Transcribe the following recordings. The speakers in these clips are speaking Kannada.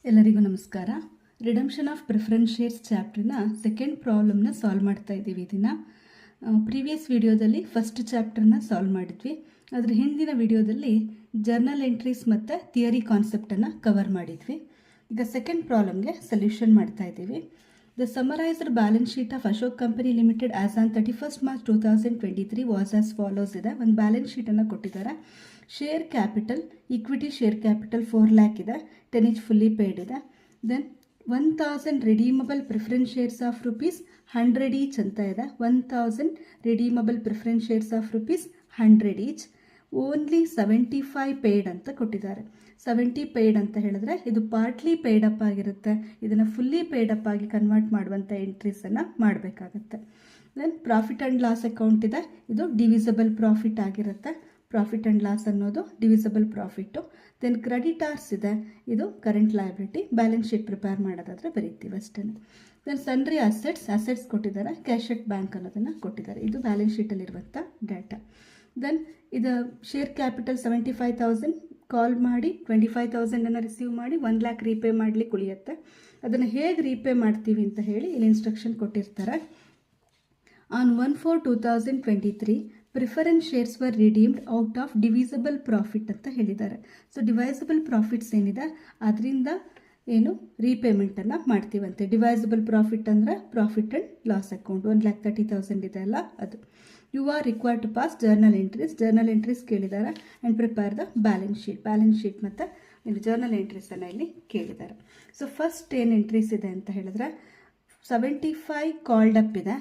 ಎಲ್ಲರಿಗೂ ನಮಸ್ಕಾರ. ರಿಡಂಪ್ಷನ್ ಆಫ್ ಪ್ರಿಫರೆನ್ಸ್ ಶೇರ್ಸ್ ಚಾಪ್ಟರ್ನ ಸೆಕೆಂಡ್ ಪ್ರಾಬ್ಲಮ್ನ ಸಾಲ್ವ್ ಮಾಡ್ತಾ ಇದ್ದೀವಿ. ಇದನ್ನು ಪ್ರೀವಿಯಸ್ ವಿಡಿಯೋದಲ್ಲಿ ಫಸ್ಟ್ ಚಾಪ್ಟರ್ನ ಸಾಲ್ವ್ ಮಾಡಿದ್ವಿ. ಅದರ ಹಿಂದಿನ ವಿಡಿಯೋದಲ್ಲಿ ಜರ್ನಲ್ ಎಂಟ್ರೀಸ್ ಮತ್ತು ಥಿಯರಿ ಕಾನ್ಸೆಪ್ಟನ್ನು ಕವರ್ ಮಾಡಿದ್ವಿ. ಈಗ ಸೆಕೆಂಡ್ ಪ್ರಾಬ್ಲಮ್ಗೆ ಸೊಲ್ಯೂಷನ್ ಮಾಡ್ತಾ ಇದ್ದೀವಿ. The summarised balance sheet of Ashok company limited as on 31st March 2023 was as follows ಇದೆ. ಒಂದು ಬ್ಯಾಲೆನ್ಸ್ ಶೀಟನ್ನು ಕೊಟ್ಟಿದ್ದಾರೆ. Share capital, equity share capital 4 lakh ಇದೆ, 10 each ಫುಲ್ಲಿ ಪೇಯ್ಡ್ ಇದೆ. Then 1000 redeemable preference shares of rupees 100 each ಅಂತ ಇದೆ. 1000 redeemable preference shares of rupees 100 each. Only 75 paid ಅಂತ ಕೊಟ್ಟಿದ್ದಾರೆ. 70 ಪೇಯ್ಡ್ ಅಂತ ಹೇಳಿದ್ರೆ ಇದು ಪಾರ್ಟ್ಲಿ ಪೇಯ್ಡ್ ಅಪ್ ಆಗಿರುತ್ತೆ. ಇದನ್ನು ಫುಲ್ಲಿ ಪೇಯ್ಡ್ ಅಪ್ ಆಗಿ ಕನ್ವರ್ಟ್ ಮಾಡುವಂಥ ಎಂಟ್ರೀಸನ್ನು ಮಾಡಬೇಕಾಗತ್ತೆ. Then profit and loss account ಇದೆ. ಇದು ಡಿವಿಸಬಲ್ ಪ್ರಾಫಿಟ್ ಆಗಿರುತ್ತೆ. ಪ್ರಾಫಿಟ್ ಆ್ಯಂಡ್ ಲಾಸ್ ಅನ್ನೋದು ಡಿವಿಸಬಲ್ ಪ್ರಾಫಿಟ್ಟು. ದೆನ್ ಕ್ರೆಡಿಟಾರ್ಸ್ ಇದೆ. ಇದು current liability. Balance sheet prepare ಮಾಡೋದಾದರೆ ಬರೀತೀವಿ ಅಷ್ಟೇ. ದೆನ್ ಸನ್ರಿ ಅಸೆಟ್ಸ್ ಕೊಟ್ಟಿದ್ದಾರೆ. ಕ್ಯಾಶ್ ಎಟ್ ಬ್ಯಾಂಕ್ ಅನ್ನೋದನ್ನು ಕೊಟ್ಟಿದ್ದಾರೆ. ಇದು ಬ್ಯಾಲೆನ್ಸ್ ಶೀಟಲ್ಲಿರುವಂಥ ಡೇಟಾ. ದೆನ್ ಇದು ಶೇರ್ ಕ್ಯಾಪಿಟಲ್ 75,000 ಕಾಲ್ ಮಾಡಿ 25,000 ರಿಸೀವ್ ಮಾಡಿ 1 lakh ರೀಪೇ ಮಾಡಲಿಕ್ಕೆ ಉಳಿಯುತ್ತೆ. ಅದನ್ನು ಹೇಗೆ ರೀಪೇ ಮಾಡ್ತೀವಿ ಅಂತ ಹೇಳಿ ಇಲ್ಲಿ ಇನ್ಸ್ಟ್ರಕ್ಷನ್ ಕೊಟ್ಟಿರ್ತಾರೆ. On 1/4/2023 preference shares were redeemed out of divisible profit ಅಂತ ಹೇಳಿದ್ದಾರೆ. ಸೊ ಡಿವೈಸಬಲ್ ಪ್ರಾಫಿಟ್ಸ್ ಏನಿದೆ ಅದರಿಂದ ಏನು ರೀಪೇಮೆಂಟನ್ನು ಮಾಡ್ತೀವಂತೆ. ಡಿವೈಸಬಲ್ ಪ್ರಾಫಿಟ್ ಅಂದರೆ ಪ್ರಾಫಿಟ್ ಆ್ಯಂಡ್ ಲಾಸ್ ಅಕೌಂಟ್ 1,30,000 ಇದೆ ಅಲ್ಲ ಅದು. You are required to pass journal entries ಕೇಳಿದ್ದಾರೆ and prepare the balance sheet ಮತ್ತು ಇಲ್ಲಿ ಜರ್ನಲ್ ಎಂಟ್ರೀಸನ್ನು ಇಲ್ಲಿ ಕೇಳಿದ್ದಾರೆ. ಸೊ ಫಸ್ಟ್ ಏನು ಎಂಟ್ರೀಸ್ ಇದೆ ಅಂತ ಹೇಳಿದ್ರೆ 75 ಕಾಲ್ಡ್ ಅಪ್ ಇದೆ.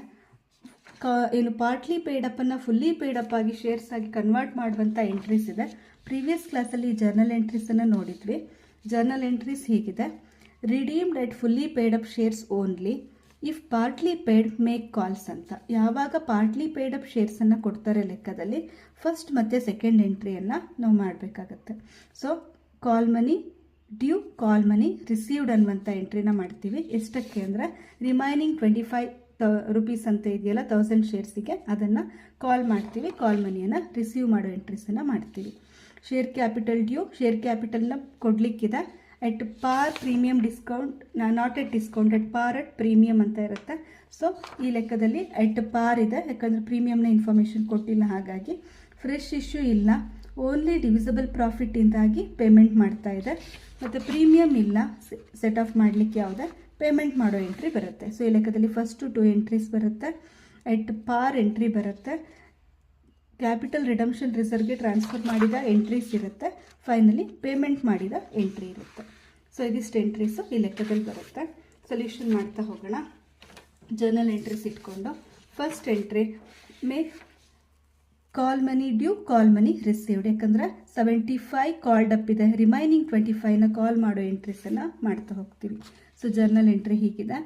ಏನು ಪಾರ್ಟ್ಲಿ ಪೇಯ್ಡಪ್ಪನ್ನು ಫುಲ್ಲಿ ಪೇಯ್ಡಪ್ ಆಗಿ ಶೇರ್ಸ್ ಆಗಿ ಕನ್ವರ್ಟ್ ಮಾಡುವಂಥ ಎಂಟ್ರೀಸ್ ಇದೆ. ಪ್ರೀವಿಯಸ್ ಕ್ಲಾಸಲ್ಲಿ ಜರ್ನಲ್ ಎಂಟ್ರೀಸನ್ನು ನೋಡಿದ್ವಿ. ಜರ್ನಲ್ ಎಂಟ್ರೀಸ್ ಹೀಗಿದೆ. Redeemed at fully paid up shares only if partly paid make calls ಅಂತ. ಯಾವಾಗ ಪಾರ್ಟ್ಲಿ ಪೇಯ್ಡಪ್ ಶೇರ್ಸನ್ನು ಕೊಡ್ತಾರೆ ಲೆಕ್ಕದಲ್ಲಿ ಫಸ್ಟ್ ಮತ್ತು ಸೆಕೆಂಡ್ ಎಂಟ್ರಿಯನ್ನು ನಾವು ಮಾಡಬೇಕಾಗತ್ತೆ. ಸೊ ಕಾಲ್ money due, call money received ಅನ್ನುವಂಥ ಎಂಟ್ರಿನ ಮಾಡ್ತೀವಿ. ಎಷ್ಟಕ್ಕೆ ಅಂದರೆ ರಿಮೈನಿಂಗ್ 25 rupees ಅಂತ ಇದೆಯಲ್ಲ 1000 ಶೇರ್ಸಿಗೆ ಅದನ್ನು ಕಾಲ್ ಮಾಡ್ತೀವಿ. ಕಾಲ್ ಮನಿಯನ್ನು ರಿಸೀವ್ ಮಾಡೋ ಎಂಟ್ರೀಸನ್ನು ಮಾಡ್ತೀವಿ. ಶೇರ್ ಕ್ಯಾಪಿಟಲ್ ಡ್ಯೂ, ಶೇರ್ ಕ್ಯಾಪಿಟಲ್ನ ಕೊಡಲಿಕ್ಕಿದೆ. At par premium discount, not at discount, at par at premium ಅಂತ ಇರುತ್ತೆ. ಸೊ ಈ ಲೆಕ್ಕದಲ್ಲಿ ಎಟ್ ಪಾರ್ ಇದೆ, ಯಾಕಂದರೆ ಪ್ರೀಮಿಯಮ್ನ ಇನ್ಫಾರ್ಮೇಷನ್ ಕೊಟ್ಟಿಲ್ಲ, ಹಾಗಾಗಿ ಫ್ರೆಶ್ ಇಶ್ಯೂ ಇಲ್ಲ. ಓನ್ಲಿ ಡಿವಿಸಬಲ್ ಪ್ರಾಫಿಟ್ಟಿಂದಾಗಿ ಪೇಮೆಂಟ್ ಮಾಡ್ತಾ ಇದೆ ಮತ್ತು ಪ್ರೀಮಿಯಮ್ ಇಲ್ಲ. ಸೆಟ್ ಆಫ್ ಮಾಡಲಿಕ್ಕೆ ಯಾವುದೇ ಪೇಮೆಂಟ್ ಮಾಡೋ ಎಂಟ್ರಿ ಬರುತ್ತೆ. ಸೊ ಈ ಲೆಕ್ಕದಲ್ಲಿ ಫಸ್ಟು 2 ಎಂಟ್ರೀಸ್ ಬರುತ್ತೆ. ಎಟ್ ಪಾರ್ ಎಂಟ್ರಿ ಬರುತ್ತೆ. ಕ್ಯಾಪಿಟಲ್ ರಿಡಂಪ್ಷನ್ ರಿಸರ್ವ್ಗೆ ಟ್ರಾನ್ಸ್ಫರ್ ಮಾಡಿದ ಎಂಟ್ರೀಸ್ ಇರುತ್ತೆ. ಫೈನಲಿ ಪೇಮೆಂಟ್ ಮಾಡಿದ ಎಂಟ್ರಿ ಇರುತ್ತೆ. ಸೊ ಇದಿಷ್ಟು ಎಂಟ್ರೀಸು ಈ ಲೆಕ್ಕದಲ್ಲಿ ಬರುತ್ತೆ. ಸೊಲ್ಯೂಷನ್ ಮಾಡ್ತಾ ಹೋಗೋಣ. ಜರ್ನಲ್ ಎಂಟ್ರೀಸ್ ಇಟ್ಕೊಂಡು first entry make call money due, call money received. ಯಾಕಂದರೆ 75 ಕಾಲ್ಡ್ ಅಪ್ ಇದೆ, ರಿಮೈನಿಂಗ್ 25ನ ಕಾಲ್ ಮಾಡೋ ಎಂಟ್ರೀಸನ್ನು ಮಾಡ್ತಾ ಹೋಗ್ತೀವಿ. ಸೊ ಜರ್ನಲ್ ಎಂಟ್ರಿ ಹೀಗಿದೆ.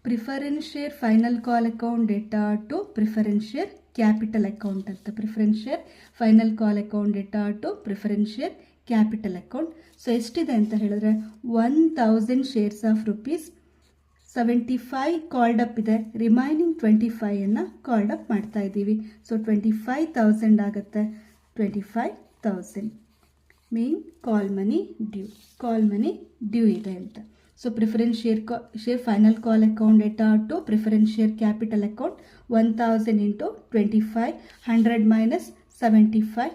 Preference share final call account debtor to preference share capital account ಅಂತ. Preference share final call account debtor to preference share capital account. So ಎಷ್ಟಿದೆ ಅಂತ ಹೇಳಿದ್ರೆ 1000 shares of rupees 75 called up ಇದೆ. ರಿಮೈನಿಂಗ್ 25ನ್ನು ಕಾಲ್ಡ್ ಅಪ್ ಮಾಡ್ತಾ ಇದ್ದೀವಿ. ಸೊ 25,000 ಆಗುತ್ತೆ. 25,000 ಮೀನ್ ಕಾಲ್ ಮನಿ ಡ್ಯೂ ಇದೆ ಅಂತ. So preference share final call account debtor to preference share capital account 1000 into 25, 100 minus 75,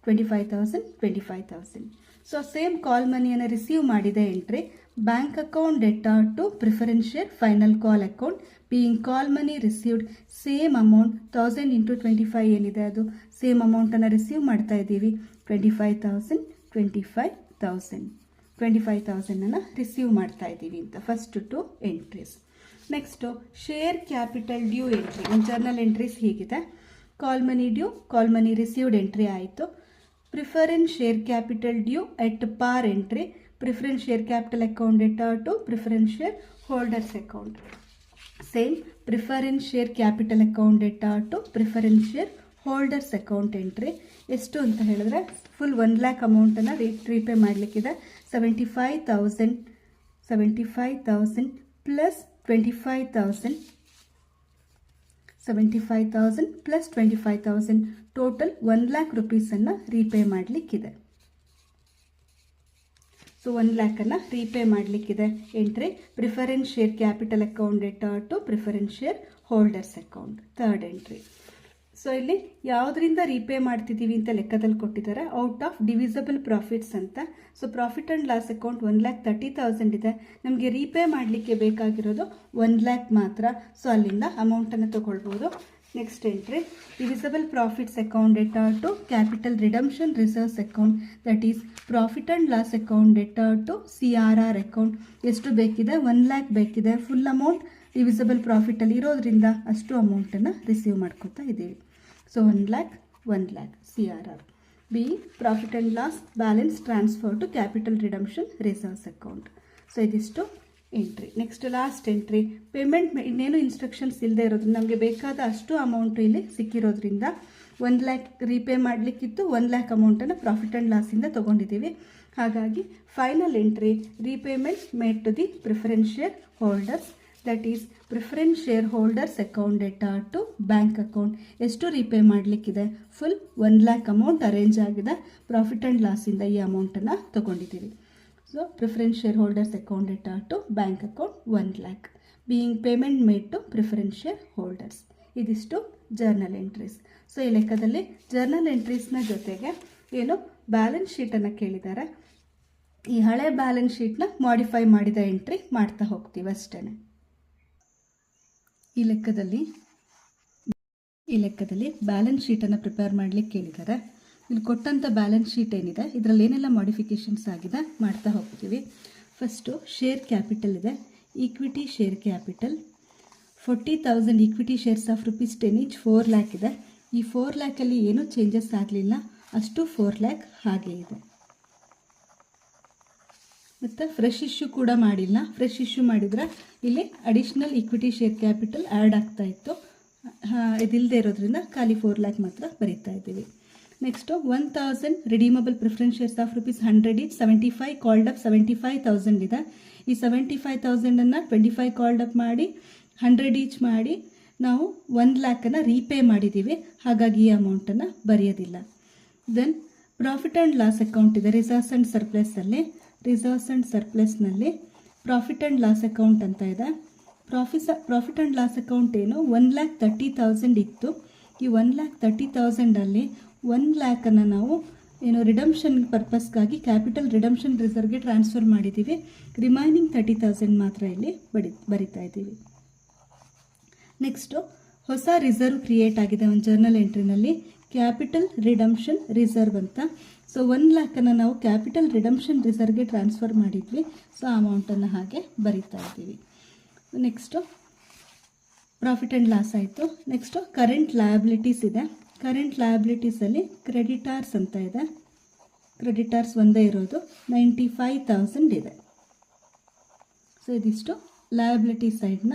25,000. So same call ಮನಿಯನ್ನು ರಿಸೀವ್ ಮಾಡಿದ entry bank account debtor to preference share final call account being call money received same amount 1000 into 25 ಏನಿದೆ ಅದು ಸೇಮ್ ಅಮೌಂಟನ್ನು ರಿಸೀವ್ ಮಾಡ್ತಾ ಇದ್ದೀವಿ. 25,000 ರಿಸೀವ್ ಮಾಡ್ತಾ ಇದ್ದೀವಿ ಅಂತ first 2 entries. Next share capital due entry. ಒಂದು ಜರ್ನಲ್ ಎಂಟ್ರೀಸ್ ಹೀಗಿದೆ. Call money due, call money received entry ಆಯಿತು. Preference share capital due at par entry preference share capital account debtor to preference share holders account. Same preference share capital account debtor to preference share holders account entry. ಎಷ್ಟು ಅಂತ ಹೇಳಿದ್ರೆ ಫುಲ್ 1 lakh ಅಮೌಂಟನ್ನು ರೀಪೇ ಮಾಡಲಿಕ್ಕಿದೆ. 75,000 plus 25,000 plus 25,000 total 1 lakh ರೂಪೀಸನ್ನು repay ಮಾಡಲಿಕ್ಕಿದೆ. ಸೊ 1 ಲ್ಯಾಕನ್ನು ರೀಪೇ ಮಾಡಲಿಕ್ಕಿದೆ. Entry preference share capital account debtor to preference share holders account. Third entry. So ಇಲ್ಲಿ ಯಾವುದರಿಂದ ರೀಪೇ ಮಾಡ್ತಿದ್ದೀವಿ ಅಂತ ಲೆಕ್ಕದಲ್ಲಿ ಕೊಟ್ಟಿದ್ದಾರೆ. ಔಟ್ ಆಫ್ ಡಿವಿಸಬಲ್ ಪ್ರಾಫಿಟ್ಸ್ ಅಂತ. So profit and loss account 1,30,000 ಇದೆ. ನಮಗೆ ರೀಪೇ ಮಾಡಲಿಕ್ಕೆ ಬೇಕಾಗಿರೋದು 1 ಲ್ಯಾಕ್ ಮಾತ್ರ. ಸೊ ಅಲ್ಲಿಂದ ಅಮೌಂಟನ್ನು ತೊಗೊಳ್ಬೋದು. Next entry divisible profits account debtor to capital redemption reserves account, that is profit and loss account debtor to CRR account. ಎಷ್ಟು ಬೇಕಿದೆ? 1 ಲ್ಯಾಕ್ ಬೇಕಿದೆ. ಫುಲ್ ಅಮೌಂಟ್ ಡಿವಿಸಬಲ್ ಪ್ರಾಫಿಟಲ್ಲಿ ಇರೋದ್ರಿಂದ ಅಷ್ಟು ಅಮೌಂಟನ್ನು ರಿಸೀವ್ ಮಾಡ್ಕೊತಾ ಇದ್ದೀವಿ. So 1 lakh CRR being profit and loss balance transfer to capital redemption reserves account. So ಇದಿಷ್ಟು entry. Next last entry payment. ಇನ್ನೇನು ಇನ್ಸ್ಟ್ರಕ್ಷನ್ಸ್ ಇಲ್ಲದೆ ಇರೋದ್ರಿಂದ ನಮಗೆ ಬೇಕಾದ ಅಷ್ಟು ಅಮೌಂಟು ಇಲ್ಲಿ ಸಿಕ್ಕಿರೋದ್ರಿಂದ 1 ಲ್ಯಾಕ್ ರೀಪೇ ಮಾಡಲಿಕ್ಕಿತ್ತು. 1 ಲ್ಯಾಕ್ ಅಮೌಂಟನ್ನು ಪ್ರಾಫಿಟ್ ಆ್ಯಂಡ್ ಲಾಸಿಂದ ತೊಗೊಂಡಿದ್ದೀವಿ. ಹಾಗಾಗಿ final entry repayment made to the preference share holders, that is preference share holders account debtor to bank account. ಎಷ್ಟು repay ಮಾಡಲಿಕ್ಕಿದೆ? Full 1 lakh amount arrange ಆಗಿದೆ. ಪ್ರಾಫಿಟ್ ಆ್ಯಂಡ್ ಲಾಸಿಂದ ಈ ಅಮೌಂಟನ್ನು ತೊಗೊಂಡಿದ್ದೀವಿ. So preference share holders account debtor to bank account 1 lakh being payment made to preference share holders. ಇದಿಷ್ಟು ಜರ್ನಲ್ ಎಂಟ್ರೀಸ್. ಸೊ ಈ ಲೆಕ್ಕದಲ್ಲಿ ಜರ್ನಲ್ ಎಂಟ್ರೀಸ್ನ ಜೊತೆಗೆ ಏನು ಬ್ಯಾಲೆನ್ಸ್ ಶೀಟನ್ನು ಕೇಳಿದ್ದಾರೆ. ಈ ಹಳೆ ಬ್ಯಾಲೆನ್ಸ್ ಶೀಟ್ನ ಮಾಡಿಫೈ ಮಾಡಿದ ಎಂಟ್ರಿ ಮಾಡ್ತಾ ಹೋಗ್ತೀವಿ ಅಷ್ಟೇ. ಈ ಲೆಕ್ಕದಲ್ಲಿ ಬ್ಯಾಲೆನ್ಸ್ ಶೀಟನ್ನು ಪ್ರಿಪೇರ್ ಮಾಡಲಿಕ್ಕೆ ಕೇಳಿದ್ದಾರೆ. ಇಲ್ಲಿ ಕೊಟ್ಟಂಥ ಬ್ಯಾಲೆನ್ಸ್ ಶೀಟ್ ಏನಿದೆ ಇದರಲ್ಲಿ ಏನೆಲ್ಲ ಮಾಡಿಫಿಕೇಷನ್ಸ್ ಆಗಿದೆ ಮಾಡ್ತಾ ಹೋಗ್ತೀವಿ. ಫಸ್ಟು ಶೇರ್ ಕ್ಯಾಪಿಟಲ್ ಇದೆ. Equity share capital 40,000 equity shares of ₹10 each 4 lac ಇದೆ. ಈ 4 ಲ್ಯಾಕಲ್ಲಿ ಏನೂ ಚೇಂಜಸ್ ಆಗಲಿಲ್ಲ, ಅಷ್ಟು 4 ಲ್ಯಾಕ್ ಹಾಗೆ ಇದೆ. ಮತ್ತು ಫ್ರೆಶ್ ಇಶ್ಯೂ ಕೂಡ ಮಾಡಿಲ್ಲ. ಫ್ರೆಶ್ ಇಶ್ಯೂ ಮಾಡಿದರೆ ಇಲ್ಲಿ additional equity share capital add ಆಗ್ತಾ ಇತ್ತು. ಇದಿಲ್ಲದೆ ಇರೋದ್ರಿಂದ ಖಾಲಿ 4 ಲ್ಯಾಕ್ ಮಾತ್ರ ಬರೀತಾ ಇದ್ದೀವಿ. Next 1,000 redeemable preference shares of ₹100 each 75 called up 75,000 ಇದೆ. ಈ 75,000ಅನ್ನು 25 ಕಾಲ್ಡ್ ಅಪ್ ಮಾಡಿ 100 ಈಚ್ ಮಾಡಿ ನಾವು 1 ಲ್ಯಾಕನ್ನು ರೀಪೇ ಮಾಡಿದ್ದೀವಿ. ಹಾಗಾಗಿ ಈ ಅಮೌಂಟನ್ನು ಬರೆಯೋದಿಲ್ಲ. Then profit and loss account ಇದೆ. ರಿಸರ್ವ್ಸ್ ಆ್ಯಂಡ್ ಸರ್ಪ್ಲಸ್ನಲ್ಲಿ ಪ್ರಾಫಿಟ್ ಆ್ಯಂಡ್ ಲಾಸ್ ಅಕೌಂಟ್ ಅಂತ ಇದೆ. ಪ್ರಾಫಿಟ್ ಆ್ಯಂಡ್ ಲಾಸ್ ಅಕೌಂಟ್ ಏನು 1,30,000 ಇತ್ತು. ಈ 1,30,000ಅಲ್ಲಿ 1 ಲ್ಯಾಕನ್ನು ನಾವು ಏನು ರಿಡಮ್ಷನ್ ಪರ್ಪಸ್ಗಾಗಿ ಕ್ಯಾಪಿಟಲ್ ರಿಡಮ್ಷನ್ ರಿಸರ್ವ್ಗೆ ಟ್ರಾನ್ಸ್ಫರ್ ಮಾಡಿದ್ದೀವಿ. ರಿಮೈನಿಂಗ್ 30,000 ಮಾತ್ರ ಇಲ್ಲಿ ಬರಿತಾ ಇದ್ದೀವಿ. ನೆಕ್ಸ್ಟು ಹೊಸ ರಿಸರ್ವ್ ಕ್ರಿಯೇಟ್ ಆಗಿದೆ ಒಂದು ಜರ್ನಲ್ ಎಂಟ್ರಿನಲ್ಲಿ, ಕ್ಯಾಪಿಟಲ್ ರಿಡಮ್ಷನ್ ರಿಸರ್ವ್ ಅಂತ. ಸೊ 1 ಲ್ಯಾಕನ್ನು ನಾವು ಕ್ಯಾಪಿಟಲ್ ರಿಡಮ್ಷನ್ ರಿಸರ್ವ್ಗೆ ಟ್ರಾನ್ಸ್ಫರ್ ಮಾಡಿದ್ವಿ. ಸೊ ಆ ಅಮೌಂಟನ್ನು ಹಾಗೆ ಬರಿತಾ ಇದ್ದೀವಿ. ನೆಕ್ಸ್ಟು ಪ್ರಾಫಿಟ್ ಆ್ಯಂಡ್ ಲಾಸ್ ಆಯಿತು. ನೆಕ್ಸ್ಟು ಕರೆಂಟ್ ಲಯಬಿಲಿಟೀಸ್ ಇದೆ. ಕರೆಂಟ್ ಲಯಬಿಲಿಟೀಸಲ್ಲಿ ಕ್ರೆಡಿಟಾರ್ಸ್ ಅಂತ ಇದೆ. ಕ್ರೆಡಿಟಾರ್ಸ್ ಒಂದೇ ಇರೋದು 95,000 ಇದೆ. ಸೊ ಇದಿಷ್ಟು ಲಯಬಿಲಿಟಿ ಸೈಡ್ನ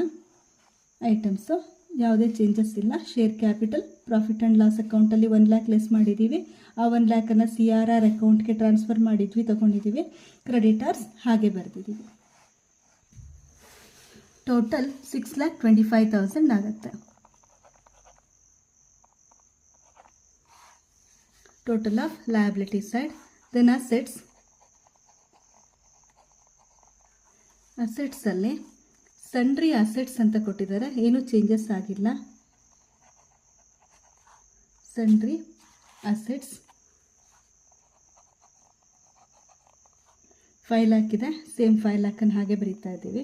ಐಟಮ್ಸು. ಯಾವುದೇ ಚೇಂಜಸ್ ಇಲ್ಲ. Share capital profit and loss ಅಕೌಂಟಲ್ಲಿ 1 ಲ್ಯಾಕ್ ಲೆಸ್ ಮಾಡಿದ್ದೀವಿ. ಆ 1 ಲ್ಯಾಕನ್ನು CRR ಅಕೌಂಟ್ಗೆ ಟ್ರಾನ್ಸ್ಫರ್ ಮಾಡಿದ್ವಿ, ತೊಗೊಂಡಿದ್ದೀವಿ. ಕ್ರೆಡಿಟಾರ್ಸ್ ಹಾಗೆ ಬರೆದಿದ್ದೀವಿ. ಟೋಟಲ್ 6,25,000 ಆಗುತ್ತೆ. Total of liability side. Then ಅಸೆಟ್ಸಲ್ಲಿ ಸನ್ರಿ ಅಸೆಟ್ಸ್ ಅಂತ ಕೊಟ್ಟಿದ್ದಾರೆ. ಏನೂ ಚೇಂಜಸ್ ಆಗಿಲ್ಲ. ಸನ್ರಿ ಅಸೆಟ್ಸ್ 5 ಲ್ಯಾಕ್ ಇದೆ. ಸೇಮ್ 5 ಲ್ಯಾಕನ್ನು ಹಾಗೆ ಬರೀತಾ ಇದ್ದೀವಿ.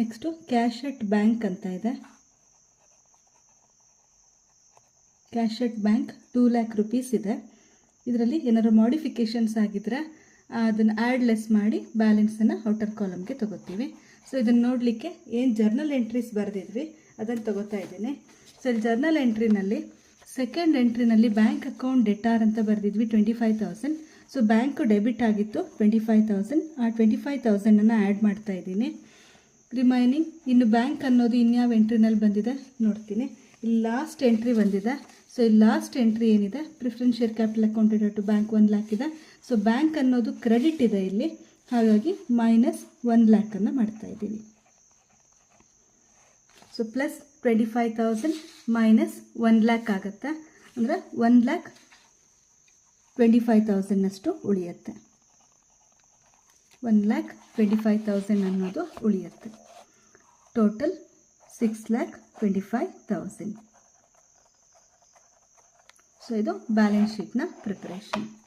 ನೆಕ್ಸ್ಟು ಕ್ಯಾಶ್ ಅಟ್ ಬ್ಯಾಂಕ್ ಅಂತ ಇದೆ. Cash at bank 2 lakh rupees ಇದೆ. ಇದರಲ್ಲಿ ಏನಾದ್ರು ಮಾಡಿಫಿಕೇಷನ್ಸ್ ಆಗಿದ್ದರೆ ಅದನ್ನು ಆ್ಯಡ್ ಲೆಸ್ ಮಾಡಿ ಬ್ಯಾಲೆನ್ಸನ್ನು ಔಟರ್ ಕಾಲಮ್ಗೆ ತೊಗೋತೀವಿ. ಸೊ ಇದನ್ನು ನೋಡಲಿಕ್ಕೆ ಏನು ಜರ್ನಲ್ ಎಂಟ್ರೀಸ್ ಬರೆದಿದ್ವಿ ಅದನ್ನು ತೊಗೋತಾ ಇದ್ದೀನಿ. ಸೊ ಇಲ್ಲಿ ಜರ್ನಲ್ ಎಂಟ್ರಿನಲ್ಲಿ ಸೆಕೆಂಡ್ ಎಂಟ್ರಿನಲ್ಲಿ ಬ್ಯಾಂಕ್ ಅಕೌಂಟ್ ಡೆಟಾರ್ ಅಂತ ಬರೆದಿದ್ವಿ 25,000. ಸೊ ಬ್ಯಾಂಕು ಡೆಬಿಟ್ ಆಗಿತ್ತು 25,000. ಆ 25,000ಅನ್ನು ಆ್ಯಡ್ ಮಾಡ್ತಾ ಇದ್ದೀನಿ. ರಿಮೈನಿಂಗ್ ಇನ್ನು ಬ್ಯಾಂಕ್ ಅನ್ನೋದು ಇನ್ಯಾವ ಎಂಟ್ರಿನಲ್ಲಿ ಬಂದಿದೆ ನೋಡ್ತೀನಿ. ಇಲ್ಲಿ ಲಾಸ್ಟ್ ಎಂಟ್ರಿ ಬಂದಿದೆ. ಸೊ ಇಲ್ಲಿ ಲಾಸ್ಟ್ ಎಂಟ್ರಿ ಏನಿದೆ preference share capital account to bank 1 lakh ಇದೆ. ಸೊ ಬ್ಯಾಂಕ್ ಅನ್ನೋದು ಕ್ರೆಡಿಟ್ ಇದೆ ಇಲ್ಲಿ, ಹಾಗಾಗಿ ಮೈನಸ್ 1 ಲ್ಯಾಕನ್ನು ಮಾಡ್ತಾ ಇದ್ದೀವಿ. ಸೊ ಪ್ಲಸ್ 25,000 ಮೈನಸ್ 1 ಲ್ಯಾಕ್ ಆಗುತ್ತೆ. ಅಂದರೆ 1,25,000 ಉಳಿಯುತ್ತೆ. 1,25,000 ಅನ್ನೋದು ಉಳಿಯುತ್ತೆ. ಟೋಟಲ್ 6,25,000. ಸೊ ಇದು ಬ್ಯಾಲೆನ್ಸ್ ಶೀಟ್ನ ಪ್ರಿಪರೇಷನ್.